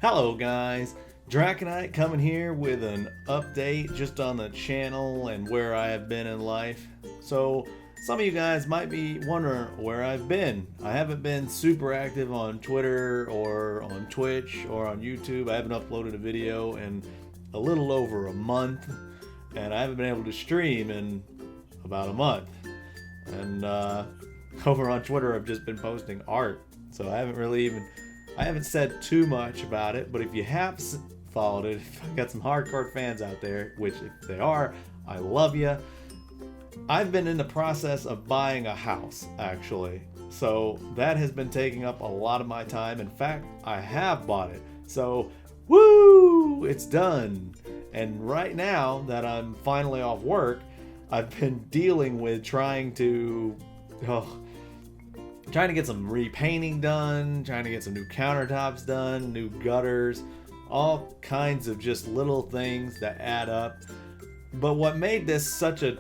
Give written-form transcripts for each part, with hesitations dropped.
Hello guys, Drakkenite coming here with an update just on the channel and where I have been in life. So some of you guys might be wondering where I've been. I haven't been super active on Twitter or on Twitch or on YouTube. I haven't uploaded a video in a little over a month, and I haven't been able to stream in about a month. And over on Twitter I've just been posting art, so I haven't said too much about it. But if you have followed it, if I've got some hardcore fans out there, which if they are, I love you. I've been in the process of buying a house, actually. So that has been taking up a lot of my time. In fact, I have bought it. So, woo! It's done. And right now that I'm finally off work, I've been dealing with trying to get some repainting done, trying to get some new countertops done, new gutters, all kinds of just little things that add up. But what made this such a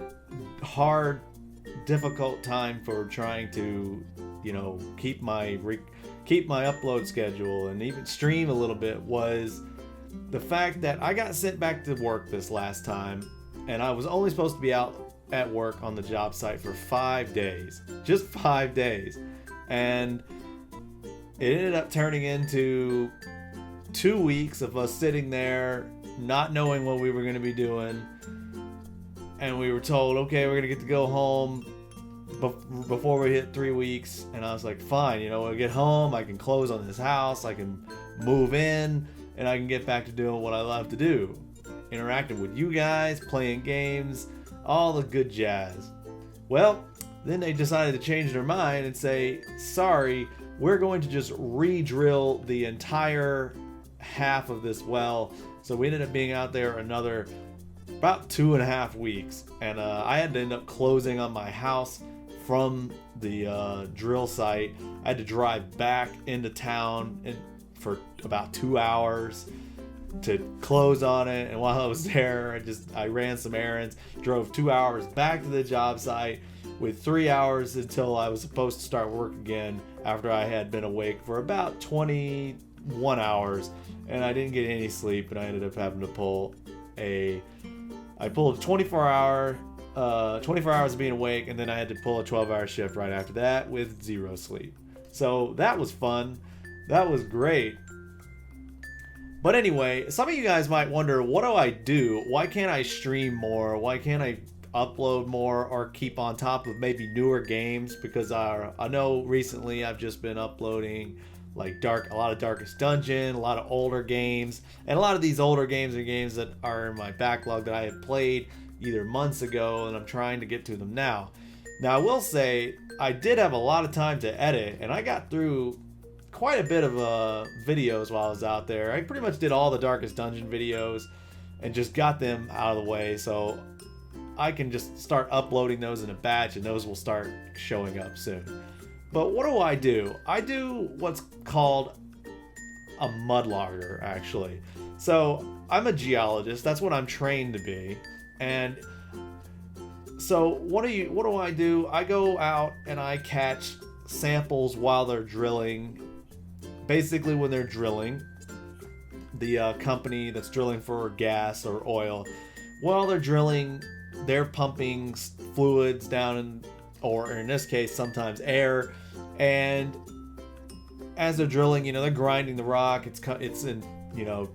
hard, difficult time for trying to, keep my upload schedule and even stream a little bit was the fact that I got sent back to work this last time, and I was only supposed to be out at work on the job site for 5 days. Just 5 days. And it ended up turning into 2 weeks of us sitting there not knowing what we were going to be doing. And we were told, okay, we're going to get to go home before we hit 3 weeks. And I was like, fine, when I get home, I can close on this house, I can move in, and I can get back to doing what I love to do. Interacting with you guys, playing games, all the good jazz. Well, then they decided to change their mind and say, sorry, we're going to just re-drill the entire half of this well. So we ended up being out there another about 2.5 weeks. And I had to end up closing on my house from the drill site. I had to drive back into town for about 2 hours to close on it. And while I was there, I ran some errands, drove 2 hours back to the job site, with 3 hours until I was supposed to start work again after I had been awake for about 21 hours, and I didn't get any sleep, and I ended up having to pulled a 24 hours of being awake, and then I had to pull a 12-hour shift right after that with 0 sleep. So that was fun. That was great. But anyway, some of you guys might wonder, what do I do? Why can't I stream more? Why can't I upload more or keep on top of maybe newer games? Because I know recently I've just been uploading like a lot of Darkest Dungeon, a lot of older games, and a lot of these older games are games that are in my backlog that I had played either months ago, and I'm trying to get to them now. Now I will say I did have a lot of time to edit, and I got through quite a bit of videos while I was out there. I pretty much did all the Darkest Dungeon videos and just got them out of the way, so I can just start uploading those in a batch, and those will start showing up soon. But what do? I do what's called a mudlogger, actually. So I'm a geologist. That's what I'm trained to be. And so what do I do? I go out and I catch samples while they're drilling. Basically, when they're drilling, the company that's drilling for gas or oil, while they're drilling, they're pumping fluids down or in this case, sometimes air. And as they're drilling, they're grinding the rock. It's in,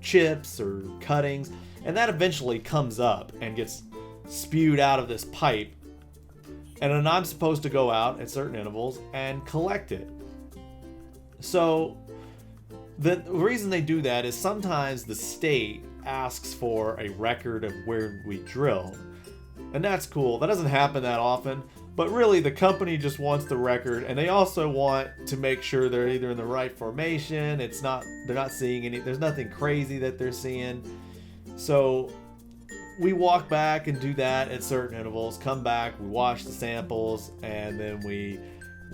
chips or cuttings. And that eventually comes up and gets spewed out of this pipe. And then I'm supposed to go out at certain intervals and collect it. So the reason they do that is sometimes the state asks for a record of where we drill. And that's cool. That doesn't happen that often, but really the company just wants the record, and they also want to make sure they're either in the right formation. They're not seeing there's nothing crazy that they're seeing. So we walk back and do that at certain intervals, come back, we wash the samples, and then we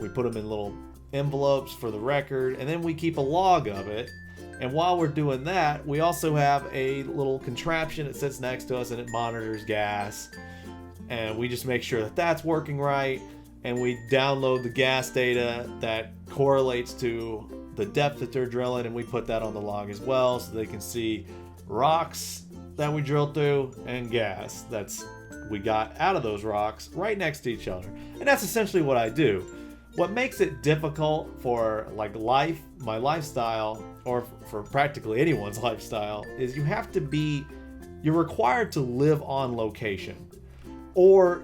put them in little envelopes for the record, and then we keep a log of it. And while we're doing that, we also have a little contraption that sits next to us, and it monitors gas. And we just make sure that that's working right. And we download the gas data that correlates to the depth that they're drilling, and we put that on the log as well so they can see rocks that we drilled through and gas that's we got out of those rocks right next to each other. And that's essentially what I do. What makes it difficult for like my lifestyle, or for practically anyone's lifestyle, is you're required to live on location, or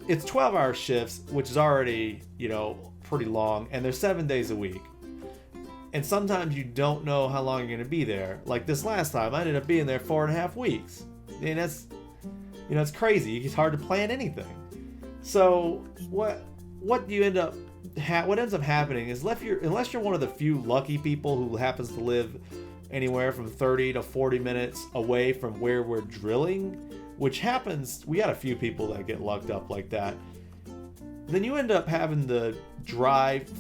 it's 12-hour shifts, which is already, pretty long, and they're 7 days a week. And sometimes you don't know how long you're going to be there. Like this last time, I ended up being there 4.5 weeks. And that's, it's crazy. It's hard to plan anything. So what ends up happening is unless you're one of the few lucky people who happens to live anywhere from 30 to 40 minutes away from where we're drilling, which happens, we got a few people that get lucked up like that. Then you end up having to drive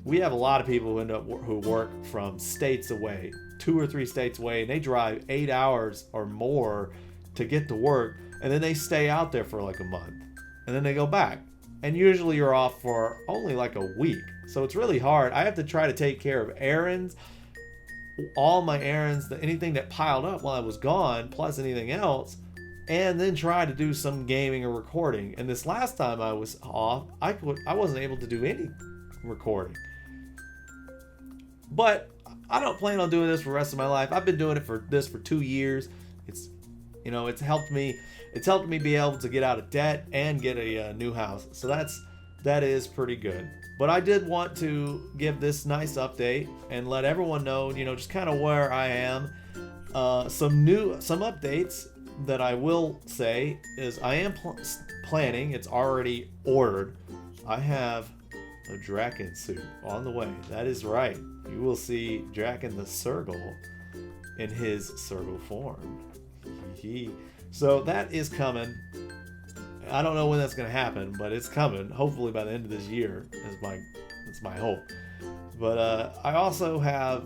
we have a lot of people who work from states away, 2 or 3 states away, and they drive 8 hours or more to get to work, and then they stay out there for like a month, and then they go back. And usually you're off for only like a week. So it's really hard. I have to try to take care of errands, all my errands, anything that piled up while I was gone, plus anything else, and then try to do some gaming or recording. And this last time I was off, I wasn't able to do any recording. But I don't plan on doing this for the rest of my life. I've been doing it for 2 years. It's helped me. It's helped me be able to get out of debt and get a new house. So that is pretty good. But I did want to give this nice update and let everyone know, just kind of where I am. Some updates that I will say is I am planning. It's already ordered. I have a Draken suit on the way. That is right. You will see Draken the Sergal in his Sergal form. So that is coming. I don't know when that's going to happen, but it's coming. Hopefully by the end of this year is my hope. But I also have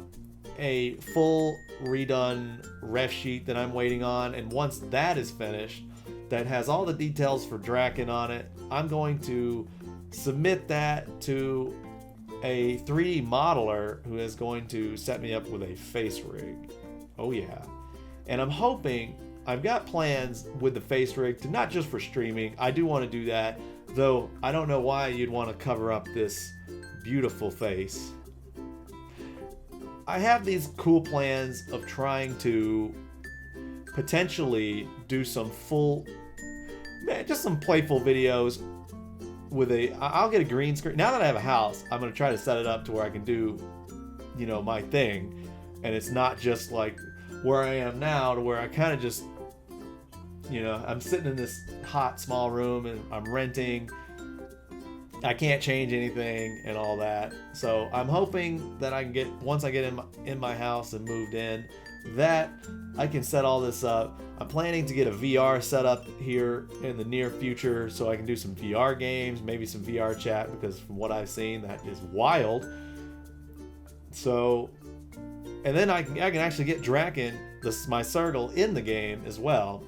a full redone ref sheet that I'm waiting on, and once that is finished, that has all the details for Draken on it, I'm going to submit that to a 3D modeler who is going to set me up with a face rig. Oh yeah. And I'm hoping, I've got plans with the face rig to not just for streaming. I do want to do that, though I don't know why you'd want to cover up this beautiful face. I have these cool plans of trying to potentially do some just some playful videos with I'll get a green screen. Now that I have a house, I'm going to try to set it up to where I can do, my thing. And it's not just like where I am now, to where I kind of just, I'm sitting in this hot small room and I'm renting. I can't change anything and all that. So I'm hoping that I can once I get in my house and moved in, that I can set all this up. I'm planning to get a VR set up here in the near future so I can do some VR games, maybe some VR chat, because from what I've seen, that is wild. So, and then I can actually get Draken, my Sergal, in the game as well.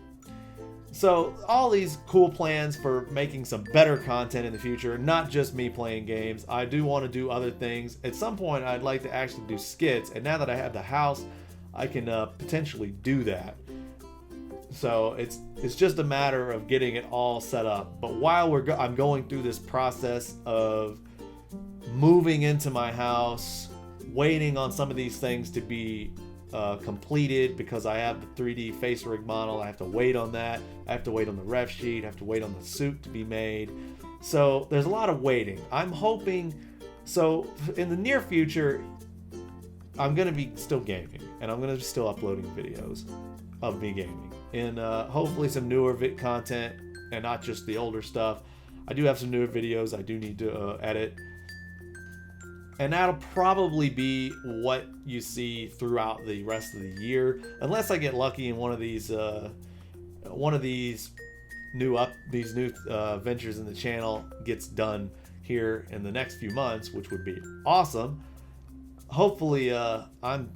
So all these cool plans for making some better content in the future, not just me playing games. I do want to do other things. At some point, I'd like to actually do skits, and now that I have the house, I can potentially do that. So it's just a matter of getting it all set up. But while I'm going through this process of moving into my house, waiting on some of these things to be completed, because I have the 3D face rig model. I have to wait on that. I have to wait on the ref sheet. I have to wait on the suit to be made. So there's a lot of waiting. I'm hoping, so in the near future, I'm going to be still gaming, and I'm going to be still uploading videos of me gaming, and hopefully some newer content, and not just the older stuff. I do have some newer videos I do need to edit. And that'll probably be what you see throughout the rest of the year, unless I get lucky and one of these new ventures in the channel gets done here in the next few months, which would be awesome. Hopefully, I'm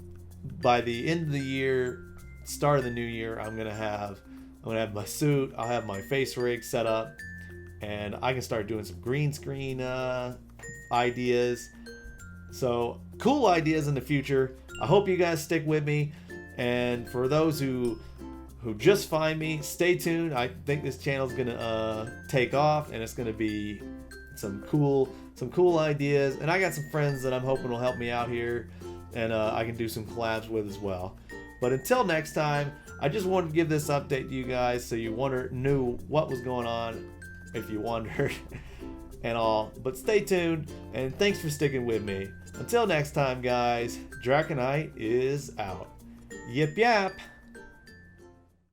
by the end of the year, start of the new year, I'm gonna have my suit. I'll have my face rig set up, and I can start doing some green screen ideas. So cool ideas in the future. I hope you guys stick with me. And for those who just find me, stay tuned. I think this channel is gonna take off, and it's gonna be some cool ideas. And I got some friends that I'm hoping will help me out here, and I can do some collabs with as well. But until next time, I just wanted to give this update to you guys so you knew what was going on, if you wondered, and all. But stay tuned, and thanks for sticking with me. Until next time, guys, Drakkenite is out. Yip yap!